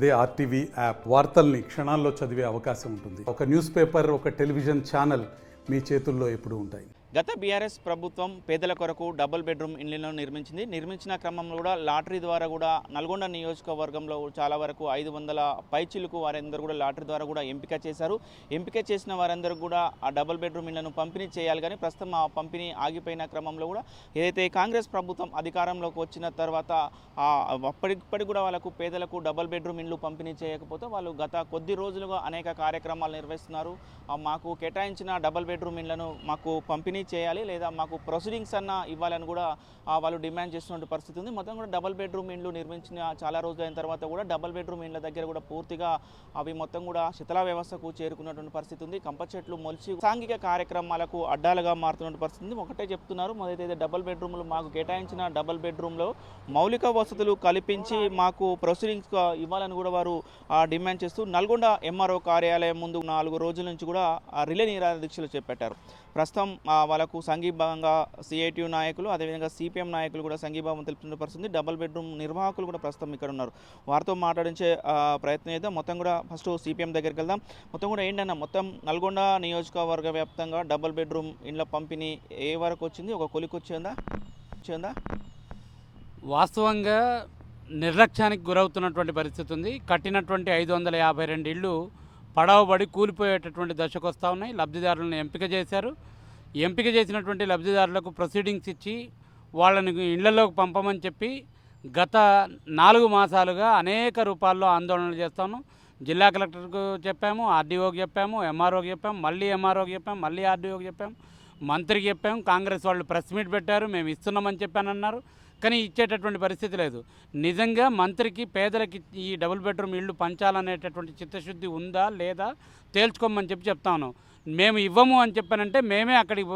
అదే RTV app వార్తల్ని క్షణాల్లో చదివే అవకాశం ఉంటుంది. ఒక న్యూస్ పేపర్, ఒక టెలివిజన్ ఛానల్ మీ చేతుల్లో ఎప్పుడూ ఉంటాయి. గత బీఆర్ఎస్ ప్రభుత్వం పేదల కొరకు డబుల్ బెడ్రూమ్ ఇళ్లను నిర్మించిన క్రమంలో కూడా లాటరీ ద్వారా కూడా నల్గొండ నియోజకవర్గంలో చాలా వరకు 500 పైచిలకు వారందరూ కూడా లాటరీ ద్వారా కూడా ఎంపిక చేశారు. ఎంపిక చేసిన వారందరూ కూడా ఆ డబుల్ బెడ్రూమ్ ఇళ్లను పంపిణీ చేయాలి. కానీ ప్రస్తుతం ఆ పంపిణీ ఆగిపోయిన క్రమంలో కూడా ఏదైతే కాంగ్రెస్ ప్రభుత్వం అధికారంలోకి వచ్చిన తర్వాత అప్పటికి కూడా వాళ్ళకు పేదలకు డబుల్ బెడ్రూమ్ ఇళ్ళు పంపిణీ చేయకపోతే వాళ్ళు గత కొద్ది రోజులుగా అనేక కార్యక్రమాలు నిర్వహిస్తున్నారు. మాకు కేటాయించిన డబుల్ బెడ్రూమ్ ఇళ్లను మాకు పంపిణీ చేయాలి, లేదా మాకు ప్రొసీడింగ్స్ అన్న ఇవ్వాలని కూడా వాళ్ళు డిమాండ్ చేస్తున్న పరిస్థితి ఉంది. మొత్తం కూడా డబుల్ బెడ్రూమ్ ఇండ్లు నిర్మించిన చాలా రోజులైన తర్వాత కూడా డబుల్ బెడ్రూమ్ ఇండ్ల దగ్గర కూడా పూర్తిగా అవి మొత్తం కూడా శిథిలా వ్యవస్థకు చేరుకున్నటువంటి పరిస్థితి ఉంది. కంప చెట్లు మొలిచి సాంఘిక కార్యక్రమాలకు అడ్డాలుగా మారుతున్న పరిస్థితి ఉంది. ఒకటే చెప్తున్నారు, మొదటైతే డబుల్ బెడ్రూమ్లు మాకు కేటాయించిన డబుల్ బెడ్రూమ్లో మౌలిక వసతులు కల్పించి మాకు ప్రొసీడింగ్స్ ఇవ్వాలని కూడా వారు డిమాండ్ చేస్తూ నల్గొండ ఎంఆర్ఓ కార్యాలయం ముందు 4 రోజుల నుంచి కూడా రిలే నిరాహార దీక్షలు చేపట్టారు. ప్రస్తుతం వాళ్ళకు సంఘీభావంగా సిఐటియు నాయకులు, అదేవిధంగా సిపిఎం నాయకులు కూడా సంఘీభావం తెలుపుతున్న పరిస్థితి. డబుల్ బెడ్రూమ్ నిర్వాహకులు కూడా ప్రస్తుతం ఇక్కడ ఉన్నారు. వారితో మాట్లాడించే ప్రయత్నం చేద్దాం. మొత్తం కూడా ఫస్ట్ సిపిఎం దగ్గరికి వెళ్దాం. మొత్తం కూడా ఏంటన్నా, మొత్తం నల్గొండ నియోజకవర్గ వ్యాప్తంగా డబుల్ బెడ్రూమ్ ఇండ్ల పంపిణీ ఏ వరకు వచ్చింది? ఒక కొలికి వచ్చిందా? వాస్తవంగా నిర్లక్ష్యానికి గురవుతున్నటువంటి పరిస్థితి ఉంది. కట్టినటువంటి 552 ఇళ్ళు పడవబడి కూలిపోయేటటువంటి దశకు వస్తూ ఉన్నాయి. లబ్ధిదారులను ఎంపిక చేశారు. ఎంపిక చేసినటువంటి లబ్ధిదారులకు ప్రొసీడింగ్స్ ఇచ్చి వాళ్ళని ఇళ్లలోకి పంపమని చెప్పి గత 4 మాసాలుగా అనేక రూపాల్లో ఆందోళనలు చేస్తాను. జిల్లా కలెక్టర్కు చెప్పాము, ఆర్డీఓకి చెప్పాము, ఎంఆర్ఓకి చెప్పాము, మళ్ళీ ఎంఆర్ఓకి చెప్పాము, మళ్ళీ ఆర్డీఓకి చెప్పాము, మంత్రికి చెప్పాము. కాంగ్రెస్ వాళ్ళు ప్రెస్ మీట్ పెట్టారు, మేము ఇస్తున్నామని చెప్పానన్నారు. కానీ ఇచ్చేటటువంటి పరిస్థితి లేదు. నిజంగా మంత్రికి పేదలకి ఈ డబుల్ బెడ్రూమ్ ఇళ్ళు పంచాలనేటటువంటి చిత్తశుద్ధి ఉందా లేదా తేల్చుకోమని చెప్తాను. మేము ఇవ్వము అని చెప్పానంటే మేమే అక్కడికి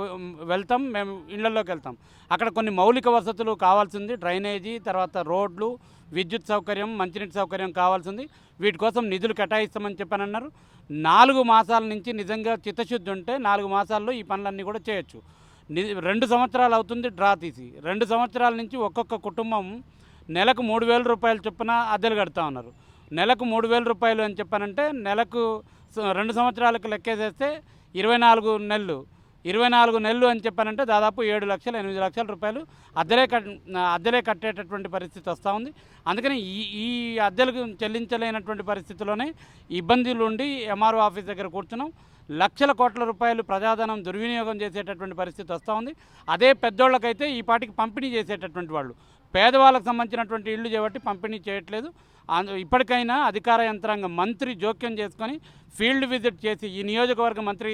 వెళ్తాం, మేము ఇళ్లలోకి వెళ్తాం. అక్కడ కొన్ని మౌలిక వసతులు కావాల్సింది, డ్రైనేజీ, తర్వాత రోడ్లు, విద్యుత్ సౌకర్యం, మంచినీటి సౌకర్యం కావాల్సింది. వీటి కోసం నిధులు కేటాయిస్తామని చెప్పానన్నారు. 4 మాసాల నుంచి నిజంగా చిత్తశుద్ధి ఉంటే 4 మాసాల్లో ఈ పనులన్నీ కూడా చేయొచ్చు. 2 సంవత్సరాలు అవుతుంది డ్రా తీసి. 2 సంవత్సరాల నుంచి ఒక్కొక్క కుటుంబం నెలకు 3,000 రూపాయలు చొప్పున అద్దెలు కడతా ఉన్నారు. నెలకు 3,000 రూపాయలు అని చెప్పానంటే నెలకు 2 సంవత్సరాలకు లెక్కేసేస్తే 24 నెలలు. 24 నెలలు అని చెప్పానంటే దాదాపు 7 లక్షలు 8 లక్షల రూపాయలు అద్దెలే కట్టేటటువంటి పరిస్థితి వస్తూ ఉంది. అందుకని ఈ అద్దెలకు చెల్లించలేనటువంటి పరిస్థితిలోనే ఇబ్బందులు ఉండి ఎంఆర్ఓ ఆఫీస్ దగ్గర కూర్చున్నాం. లక్షల కోట్ల రూపాయలు ప్రజాధనం దుర్వినియోగం చేసేటటువంటి పరిస్థితి వస్తూ ఉంది. అదే పెద్దోళ్ళకైతే ఈ పాటికి పంపిణీ చేసేటటువంటి వాళ్ళు, పేదవాళ్ళకు సంబంధించినటువంటి ఇళ్ళు చేయబట్టి పంపిణీ చేయట్లేదు. ఇప్పటికైనా అధికార యంత్రాంగం, మంత్రి జోక్యం చేసుకొని ఫీల్డ్ విజిట్ చేసి, ఈ నియోజకవర్గ మంత్రి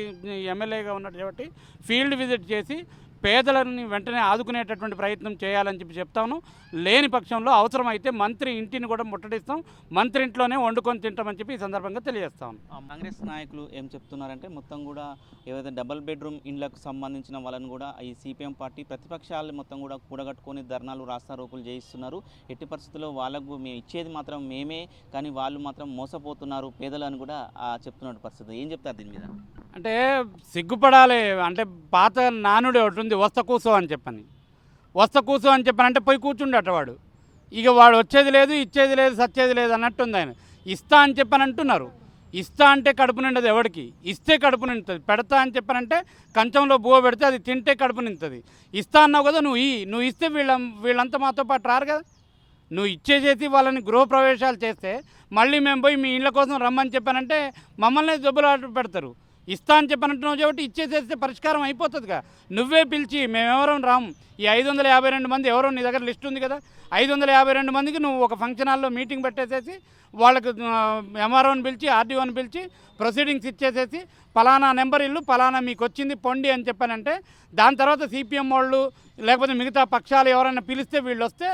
ఎమ్మెల్యేగా ఉన్నట్టు కాబట్టి ఫీల్డ్ విజిట్ చేసి పేదలని వెంటనే ఆదుకునేటటువంటి ప్రయత్నం చేయాలని చెప్తాను. లేని పక్షంలో అవసరమైతే మంత్రి ఇంటిని కూడా ముట్టడిస్తాం, మంత్రి ఇంట్లోనే వండుకొని తింటామని చెప్పి ఈ సందర్భంగా తెలియజేస్తాం. కాంగ్రెస్ నాయకులు ఏం చెప్తున్నారంటే, మొత్తం కూడా ఏవైతే డబుల్ బెడ్రూమ్ ఇండ్లకు సంబంధించిన వాళ్ళని కూడా ఈ సిపిఎం పార్టీ ప్రతిపక్షాలు మొత్తం కూడా కూడగట్టుకొని ధర్నాలు, రాస్తారోకులు చేయిస్తున్నారు. ఎట్టి పరిస్థితుల్లో వాళ్ళకు మేము ఇచ్చేది మాత్రం మేమే, కానీ వాళ్ళు మాత్రం మోసపోతున్నారు పేదలు అని కూడా చెప్తున్న పరిస్థితి. ఏం చెప్తారు దీని మీద? అంటే సిగ్గుపడాలి. అంటే పాత నానుడు ఒకటి ఉంది, వస్త కూసో అని చెప్పానంటే పోయి కూర్చుండట వాడు. ఇక వాడు వచ్చేది లేదు, ఇచ్చేది లేదు, సచ్చేది లేదు అన్నట్టుంది. ఆయన ఇస్తా అని చెప్పనంటున్నారు. ఇస్తా అంటే కడుపు నిండదు ఎవడికి. ఇస్తే కడుపు నిండుతుంది. పెడతా అని చెప్పానంటే కంచంలో బువ్వ పెడితే అది తింటే కడుపు నిండుతుంది. ఇస్తా అన్నావు కదా, నువ్వు ఇస్తే వీళ్ళంతా మాతో పాటు రారు కదా. నువ్వు ఇచ్చేసేసి వాళ్ళని గృహప్రవేశాలు చేస్తే మళ్ళీ మేము పోయి మీ ఇళ్ళ కోసం రమ్మని చెప్పానంటే మమ్మల్ని జబ్బులు పెడతారు. ఇస్తా అని చెప్పనంటున్నావు కాబట్టి ఇచ్చేసేస్తే పరిష్కారం అయిపోతుందిగా. నువ్వే పిలిచి మేమెవరం రాము, ఈ 552 మంది ఎవరో నీ దగ్గర లిస్ట్ ఉంది కదా, 552 మందికి నువ్వు ఒక ఫంక్షన్ హాల్లో మీటింగ్ పెట్టేసేసి వాళ్ళకు ఎంఆర్ఓని పిలిచి, ఆర్డీఓని పిలిచి ప్రొసీడింగ్స్ ఇచ్చేసేసి పలానా నెంబర్ ఇల్లు పలానా మీకు వచ్చింది పొండి అని చెప్పానంటే, దాని తర్వాత సిపిఎం వాళ్ళు లేకపోతే మిగతా పక్షాలు ఎవరైనా పిలిస్తే వీళ్ళు వస్తే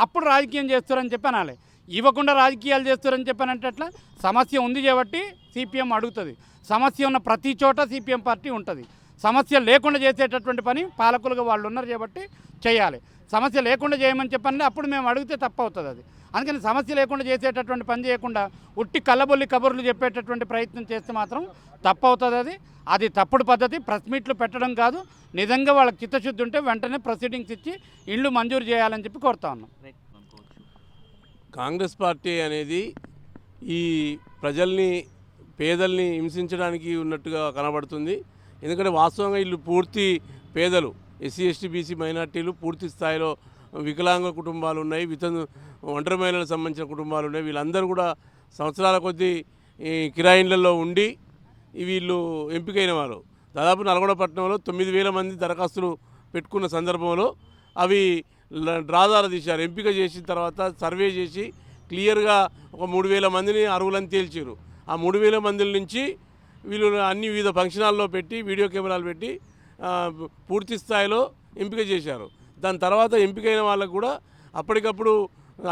అప్పుడు రాజకీయం చేస్తారని చెప్పానాలి. ఇవ్వకుండా రాజకీయాలు చేస్తారని చెప్పానంటే అట్లా. సమస్య ఉంది కాబట్టి సిపిఎం అడుగుతుంది. సమస్య ఉన్న ప్రతి చోట సిపిఎం పార్టీ ఉంటుంది. సమస్య లేకుండా చేసేటటువంటి పని పాలకులుగా వాళ్ళు ఉన్నారు కాబట్టి చేయాలి. సమస్య లేకుండా చేయమని చెప్పండి, అప్పుడు మేము అడిగితే తప్పు అవుతుంది అది. అందుకని సమస్య లేకుండా చేసేటటువంటి పని చేయకుండా ఉట్టి కళ్ళబొల్లి కబుర్లు చెప్పేటటువంటి ప్రయత్నం చేస్తే మాత్రం తప్పు అవుతుంది. అది తప్పుడు పద్ధతి. ప్రెస్ మీట్లు పెట్టడం కాదు, నిజంగా వాళ్ళకి చిత్తశుద్ధి ఉంటే వెంటనే ప్రొసీడింగ్స్ ఇచ్చి ఇళ్ళు మంజూరు చేయాలని చెప్పి కోరుతా ఉన్నాం. కాంగ్రెస్ పార్టీ అనేది ఈ ప్రజల్ని పేదల్ని హింసించడానికి ఉన్నట్టుగా కనబడుతుంది. ఎందుకంటే వాస్తవంగా వీళ్ళు పూర్తి పేదలు, ఎస్సీ ఎస్టీ బీసీ మైనార్టీలు, పూర్తి స్థాయిలో వికలాంగ కుటుంబాలు ఉన్నాయి, ఒంటరి మహిళలకు సంబంధించిన కుటుంబాలు ఉన్నాయి. వీళ్ళందరూ కూడా సంవత్సరాల కొద్దీ ఈ కిరాయిళ్లలో ఉండి వీళ్ళు ఎంపికైన వారు. దాదాపు నల్గొండ పట్టణంలో 9,000 మంది దరఖాస్తులు పెట్టుకున్న సందర్భంలో అవి డ్రాదార తీశారు. ఎంపిక చేసిన తర్వాత సర్వే చేసి క్లియర్గా ఒక 3,000 మందిని అర్హులని తేల్చారు. ఆ 3,000 మంది నుంచి వీళ్ళు అన్ని వివిధ ఫంక్షన్ హాల్లో పెట్టి వీడియో కెమెరాలు పెట్టి పూర్తి స్థాయిలో ఎంపిక చేశారు. దాని తర్వాత ఎంపికైన వాళ్ళకు కూడా అప్పటికప్పుడు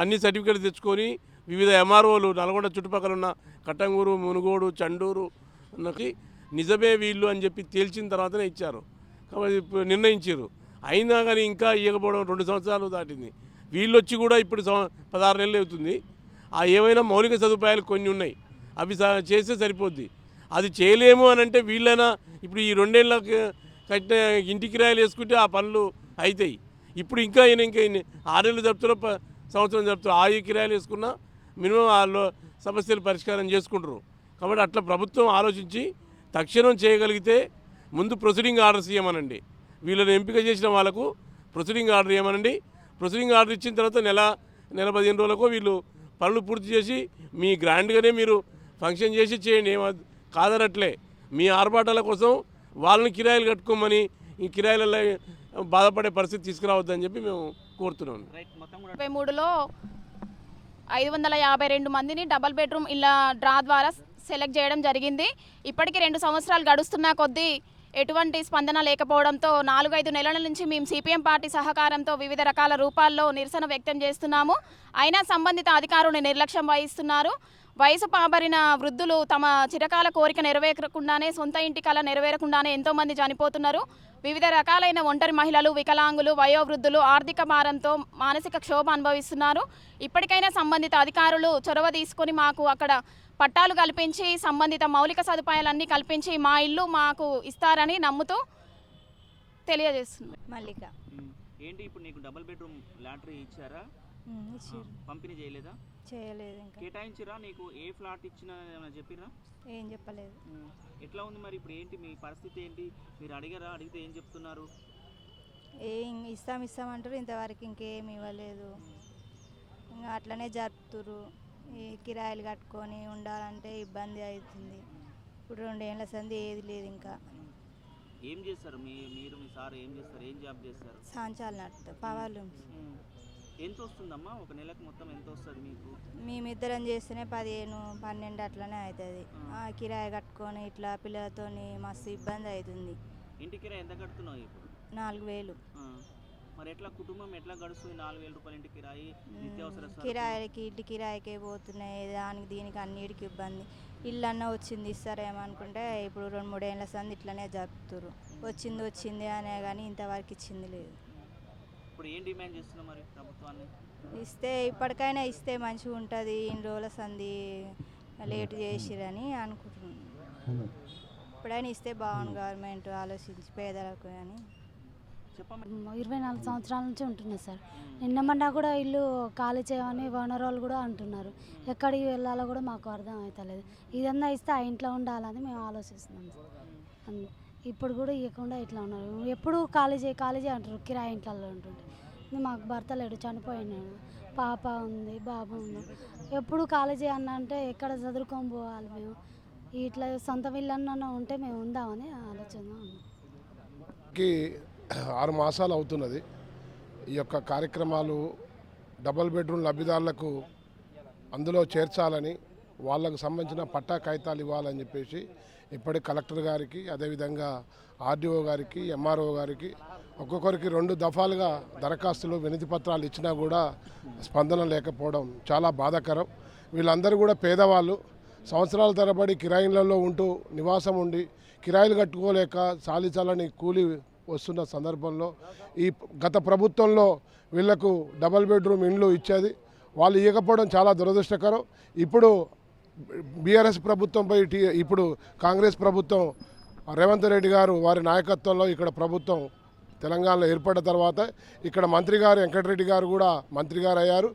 అన్ని సర్టిఫికేట్లు తెచ్చుకొని వివిధ ఎంఆర్ఓలు నల్గొండ చుట్టుపక్కల ఉన్న కట్టంగూరు, మునుగోడు, చండూరు నిజమే వీళ్ళు అని చెప్పి తేల్చిన తర్వాతనే ఇచ్చారు. కాబట్టి నిర్ణయించారు. అయినా కానీ ఇంకా ఇవ్వకపోవడం 2 సంవత్సరాలు దాటింది. వీళ్ళు వచ్చి కూడా ఇప్పుడు 16 నెలలు అవుతుంది. ఆ ఏమైనా మౌలిక సదుపాయాలు కొన్ని ఉన్నాయి, అవి చేస్తే సరిపోద్ది. అది చేయలేము అని అంటే వీళ్ళైనా ఇప్పుడు ఈ 2 ఏళ్ళ కట్టిన ఇంటి కిరాయిలు వేసుకుంటే ఆ పనులు అవుతాయి. ఇప్పుడు ఇంకా 6 నెలలు జరుపుతారో సంవత్సరం జరుపుతారు. ఆ కిరాయిలు వేసుకున్నా మినిమం వాళ్ళు సమస్యలు పరిష్కారం చేసుకుంటారు. కాబట్టి అట్లా ప్రభుత్వం ఆలోచించి తక్షణం చేయగలిగితే ముందు ప్రొసీడింగ్ ఆర్డర్స్ ఇవ్వమనండి. వీళ్ళని ఎంపిక చేసిన వాళ్ళకు ప్రొసీడింగ్ ఆర్డర్ ఇవ్వమనండి. ప్రొసీడింగ్ ఆర్డర్ ఇచ్చిన తర్వాత నెల 15 రోజులకు వీళ్ళు పనులు పూర్తి చేసి మీ గ్రాండ్గానే మీరు ఫంక్షన్ చేసి చేయండి. కాదనట్లే మీ ఆర్భాటాల కోసం వాళ్ళని కిరాయిలు కట్టుకోమని ఈ కిరాయిలలో బాధపడే పరిస్థితి తీసుకురావద్దని చెప్పి మేము కోరుతున్నాం. 23లో 552 మందిని డబల్ బెడ్రూమ్ ఇళ్ళ డ్రా ద్వారా సెలెక్ట్ చేయడం జరిగింది. ఇప్పటికీ 2 సంవత్సరాలు గడుస్తున్న కొద్దీ ఎటువంటి స్పందన లేకపోవడంతో 4-5 నెలల నుంచి మేము సిపిఎం పార్టీ సహకారంతో వివిధ రకాల రూపాల్లో నిరసన వ్యక్తం చేస్తున్నాము. అయినా సంబంధిత అధికారులు నిర్లక్ష్యం వహిస్తున్నారు. వయసు పాబరిన వృద్ధులు తమ చిరకాల కోరిక నెరవేరకుండానే, సొంత ఇంటి కల నెరవేరకుండానే ఎంతోమంది చనిపోతున్నారు. వివిధ రకాలైన ఒంటరి మహిళలు, వికలాంగులు, వయోవృద్ధులు ఆర్థిక భారంతో మానసిక క్షోభ అనుభవిస్తున్నారు. ఇప్పటికైనా సంబంధిత అధికారులు చొరవ తీసుకొని మాకు అక్కడ పట్టాలు కల్పించి సంబంధిత మౌలిక సదుపాయాలన్నీ కల్పించి మా ఇల్లు మాకు ఇస్తారని నమ్ముతూ తెలియజేస్తుంది. మల్లిక. ఏంటి ఇప్పుడు నీకు డబుల్ బెడ్రూమ్ లాటరీ ఇచ్చారా? పంపిణీ చేయలేదా? చేయలేదు. ఇంకా కేటాయించిరా? నీకు ఏ ఫ్లాట్ ఇచ్చినా ఏమైనా చెప్పిరా? ఏం చెప్పలేదు. ఎట్లా ఉంది మరి ఇప్పుడు? ఏంటి మీ పరిస్థితి ఏంటి? మీరు అడిగారా? అడిగితే ఏం చెప్తున్నారు? ఏం ఇస్తామంటారు, ఇంతవరకు ఇంకేమి ఇవ్వలేదు. ఇంకా అట్లనే జరుపుతురు. ఈ కిరాయిలు కట్టుకొని ఉండాలంటే ఇబ్బంది అవుతుంది. ఇప్పుడు 2 ఏళ్ళ సంది ఏది లేదు. ఇంకా ఏం చేస్తారు మీరు మీ సార్ ఏం చేస్తారు? ఏం జాబ్ చేస్తారు? సాంచాలు నడుపుతారు, పవర్ లూమ్స్. ఎంత వస్తుందమ్మా ఒక నెలకు? మొత్తం ఎంత వస్తుంది మీకు? మేమిద్దరం చేస్తేనే 15-12 అట్లనే అవుతుంది. కిరాయి కట్టుకొని ఇట్లా పిల్లలతోని మస్తు ఇబ్బంది అవుతుంది. ఇంటి కిరాయి ఎంత కడుతున్నావు ఇప్పుడు? 4,000. మరి ఎట్లా కుటుంబం ఎట్లా గడుస్తుంది? 4,000 రూపాయలు ఇంటి కిరాయి, నిత్యావసర కిరాయికి ఇంటి కిరాయికే పోతున్నాయి. దానికి దీనికి అన్నిటికి ఇబ్బంది. ఇల్లు అన్న వచ్చింది ఇస్తారేమనుకుంటే ఇప్పుడు 2-3 ఏళ్ళ సంది ఇట్లనే జరుపుతురు. వచ్చింది అనే కానీ ఇంతవరకు ఇచ్చింది లేదు. ఇప్పుడు ఏం డిమాండ్ చేస్తున్నావు మరి ప్రభుత్వాన్ని? ఇప్పటికైనా ఇస్తే మంచిగా ఉంటుంది. ఇన్ని రోజుల సంది లేట్ చేసిరని అనుకుంటున్నాను. ఇప్పుడైనా ఇస్తే బాగుంది. గవర్నమెంట్ ఆలోచించి పేదలకు అని. 24 సంవత్సరాల నుంచి ఉంటున్నాయి సార్. నిన్న మొన్న కూడా ఇల్లు ఖాళీ చేయమని ఓనర్ వాళ్ళు కూడా అంటున్నారు. ఎక్కడికి వెళ్ళాలో కూడా మాకు అర్థం అవుతలేదు. ఇదన్నా ఇస్తే ఆ ఇంట్లో ఉండాలని మేము ఆలోచిస్తున్నాం సార్. ఇప్పుడు కూడా ఇవ్వకుండా ఇట్లా ఉన్నారు. ఎప్పుడు ఖాళీ చేయి అంటారు. కిరాయి ఇంట్లో ఉంటుంటే మాకు భర్త లేడు, చనిపోయినాడు. పాప ఉంది, బాబు ఉంది. ఎప్పుడు ఖాళీ చేయన్న అంటే ఎక్కడ చదువుకొని పోవాలి మేము? ఇట్లా సొంత ఇల్లన్నా ఉంటే మేము ఉందామని ఆలోచన. 6 మాసాలు అవుతున్నది. ఈ యొక్క కార్యక్రమాలు డబుల్ బెడ్రూమ్ లబ్ధిదారులకు అందులో చేర్చాలని, వాళ్ళకు సంబంధించిన పట్టా కాగితాలు ఇవ్వాలని చెప్పేసి ఇప్పటి కలెక్టర్ గారికి, అదేవిధంగా ఆర్డీఓ గారికి, ఎంఆర్ఓ గారికి ఒక్కొక్కరికి 2 దఫాలుగా దరఖాస్తులు, వినతి పత్రాలు ఇచ్చినా కూడా స్పందన లేకపోవడం చాలా బాధాకరం. వీళ్ళందరూ కూడా పేదవాళ్ళు. సంవత్సరాల తరబడి కిరాయిలలో ఉంటూ నివాసం ఉండి కిరాయిలు కట్టుకోలేక చాలీచాలని కూలి వస్తున్న సందర్భంలో ఈ గత ప్రభుత్వంలో వీళ్లకు డబుల్ బెడ్రూమ్ ఇండ్లు ఇచ్చేది. వాళ్ళు ఇవ్వకపోవడం చాలా దురదృష్టకరం. ఇప్పుడు బీఆర్ఎస్ ప్రభుత్వంపై ఇప్పుడు కాంగ్రెస్ ప్రభుత్వం, రేవంత్ రెడ్డి గారు వారి నాయకత్వంలో ఇక్కడ ప్రభుత్వం తెలంగాణలో ఏర్పడిన తర్వాత ఇక్కడ మంత్రి గారు వెంకటరెడ్డి గారు కూడా మంత్రి గారు అయ్యారు.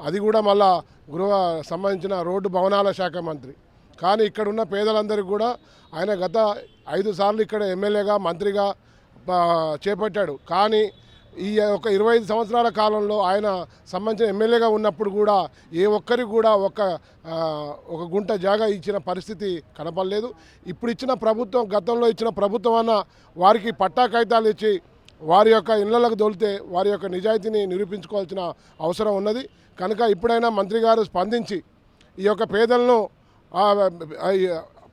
అది కూడా మళ్ళా గృహ సంబంధించిన రోడ్డు భవనాల శాఖ మంత్రి. కానీ ఇక్కడ ఉన్న పేదలందరికీ కూడా ఆయన గత 5 సార్లు ఇక్కడ ఎమ్మెల్యేగా మంత్రిగా చేపట్టాడు. కానీ ఈ ఒక 25 సంవత్సరాల కాలంలో ఆయన సంబంధించిన ఎమ్మెల్యేగా ఉన్నప్పుడు కూడా ఏ ఒక్కరికి కూడా ఒక గుంట జాగా ఇచ్చిన పరిస్థితి కనపడలేదు. ఇప్పుడు ఇచ్చిన ప్రభుత్వం, గతంలో ఇచ్చిన ప్రభుత్వం అన్న వారికి పట్టా కాగితాలు ఇచ్చి వారి యొక్క ఇళ్లకు దొలితే వారి యొక్క నిజాయితీని నిరూపించుకోవాల్సిన అవసరం ఉన్నది. కనుక ఇప్పుడైనా మంత్రి గారు స్పందించి ఈ యొక్క పేదలను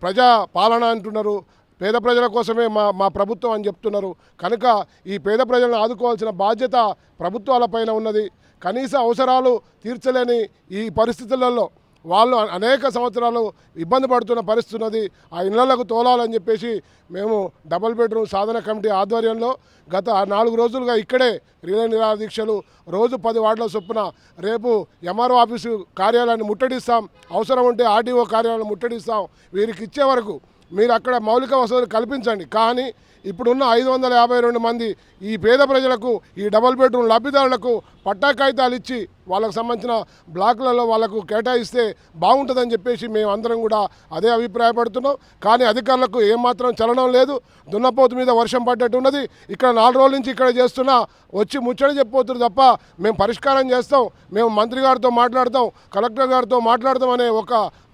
ప్రజా పాలన అంటున్నారు, పేద ప్రజల కోసమే మా ప్రభుత్వం అని చెప్తున్నారు. కనుక ఈ పేద ప్రజలను ఆదుకోవాల్సిన బాధ్యత ప్రభుత్వాలపైన ఉన్నది. కనీస అవసరాలు తీర్చలేని ఈ పరిస్థితులలో వాళ్ళు అనేక సంవత్సరాలు ఇబ్బంది పడుతున్న పరిస్థితి ఉన్నది. ఆ ఇళ్లకు తోలాలని చెప్పేసి మేము డబుల్ బెడ్రూమ్ సాధన కమిటీ ఆధ్వర్యంలో గత 4 రోజులుగా ఇక్కడే రిలే నిరాహార దీక్షలు, రోజు 10 వార్డుల చొప్పున రేపు ఎంఆర్ఓ ఆఫీసు కార్యాలయాన్ని ముట్టడిస్తాం, అవసరం ఉంటే ఆర్డీఓ కార్యాలయాన్ని ముట్టడిస్తాం. వీరికి ఇచ్చే వరకు మీరు అక్కడ మౌలిక వసతులు కల్పించండి. కానీ ఇప్పుడున్న 552 మంది ఈ పేద ప్రజలకు, ఈ డబుల్ బెడ్రూమ్ లబ్ధిదారులకు పట్టా కాగితాలు ఇచ్చి వాళ్ళకు సంబంధించిన బ్లాకులలో వాళ్ళకు కేటాయిస్తే బాగుంటుందని చెప్పేసి మేము అందరం కూడా అదే అభిప్రాయపడుతున్నాం. కానీ అధికారులకు ఏమాత్రం చలనం లేదు. దున్నపోతు మీద వర్షం పడ్డట్టు ఉన్నది. ఇక్కడ 4 రోజుల నుంచి ఇక్కడ చేస్తున్నా వచ్చి ముచ్చడి చెప్పిపోతున్నారు తప్ప మేము పరిష్కారం చేస్తాం, మేము మంత్రి గారితో మాట్లాడతాం, కలెక్టర్ గారితో మాట్లాడతాం అనే ఒక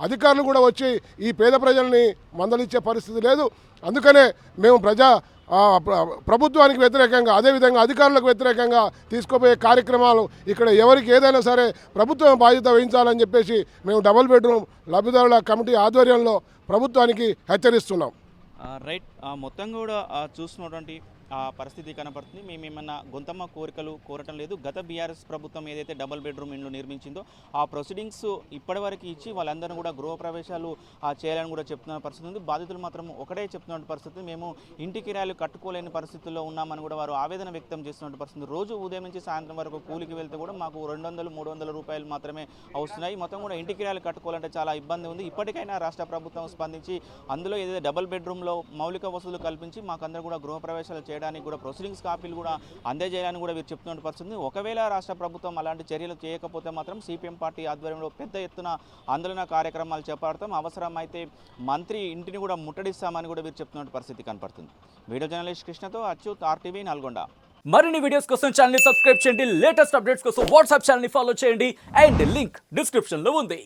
అధికారులు కూడా వచ్చి ఈ పేద ప్రజల్ని మందలిచ్చే పరిస్థితి లేదు. అందుకనే మేము ప్రభుత్వానికి వ్యతిరేకంగా, అదేవిధంగా అధికారులకు వ్యతిరేకంగా తీసుకోబోయే కార్యక్రమాలు ఇక్కడ ఎవరికి ఏదైనా సరే ప్రభుత్వం బాధ్యత వహించాలని చెప్పేసి మేము డబుల్ బెడ్రూమ్ లబ్ధిదారుల కమిటీ ఆధ్వర్యంలో ప్రభుత్వానికి హెచ్చరిస్తున్నాం. రైట్, మొత్తం కూడా చూస్తున్నటువంటి పరిస్థితి కనపడుతుంది. మేమేమన్నా గొంతమ్మ కోరికలు కోరటం లేదు. గత బీఆర్ఎస్ ప్రభుత్వం ఏదైతే డబుల్ బెడ్రూమ్ ఇండ్లు నిర్మించిందో ఆ ప్రొసీడింగ్స్ ఇప్పటివరకు ఇచ్చి వాళ్ళందరూ కూడా గృహప్రవేశాలు చేయాలని కూడా చెప్తున్న పరిస్థితి ఉంది. బాధితులు మాత్రం ఒకటే చెప్తున్న పరిస్థితి, మేము ఇంటి కిరాయిలు కట్టుకోలేని పరిస్థితుల్లో ఉన్నామని కూడా వారు ఆవేదన వ్యక్తం చేస్తున్న పరిస్థితి. రోజు ఉదయం నుంచి సాయంత్రం వరకు కూలికి వెళ్తే కూడా మాకు 200-300 రూపాయలు మాత్రమే వస్తున్నాయి. మొత్తం కూడా ఇంటి కిరాయిలు కట్టుకోవాలంటే చాలా ఇబ్బంది ఉంది. ఇప్పటికైనా రాష్ట్ర ప్రభుత్వం స్పందించి అందులో ఏదైతే డబుల్ బెడ్రూమ్లో మౌలిక వసతులు కల్పించి మాకందరూ కూడా గృహప్రవేశాలు చేయడానికి కూడా ప్రొసీడింగ్స్ కాపీలు కూడా అందజేయాలని కూడా వీరు చెప్తున్న పరిస్థితి. ఒకవేళ రాష్ట్ర ప్రభుత్వం అలాంటి చర్యలు చేయకపోతే మాత్రం సిపిఎం పార్టీ ఆధ్వర్యంలో పెద్ద ఎత్తున ఆందోళన కార్యక్రమాలు చేపడతాం, అవసరమైతే మంత్రి ఇంటిని కూడా ముట్టడిస్తామని కూడా వీరు చెప్తున్న పరిస్థితి కనపడుతుంది. వీడియో జర్నలిస్ట్ కృష్ణతో అచ్యుత్, RTV నల్గొండ. మరిన్ని వీడియోస్ కోసం ఛానల్ ని సబ్స్క్రైబ్ చేయండి, లేటెస్ట్ అప్డేట్స్ కోసం వాట్సాప్ ఛానల్ ని ఫాలో చేయండి అండ్ లింక్ డిస్క్రిప్షన్ లో ఉంది.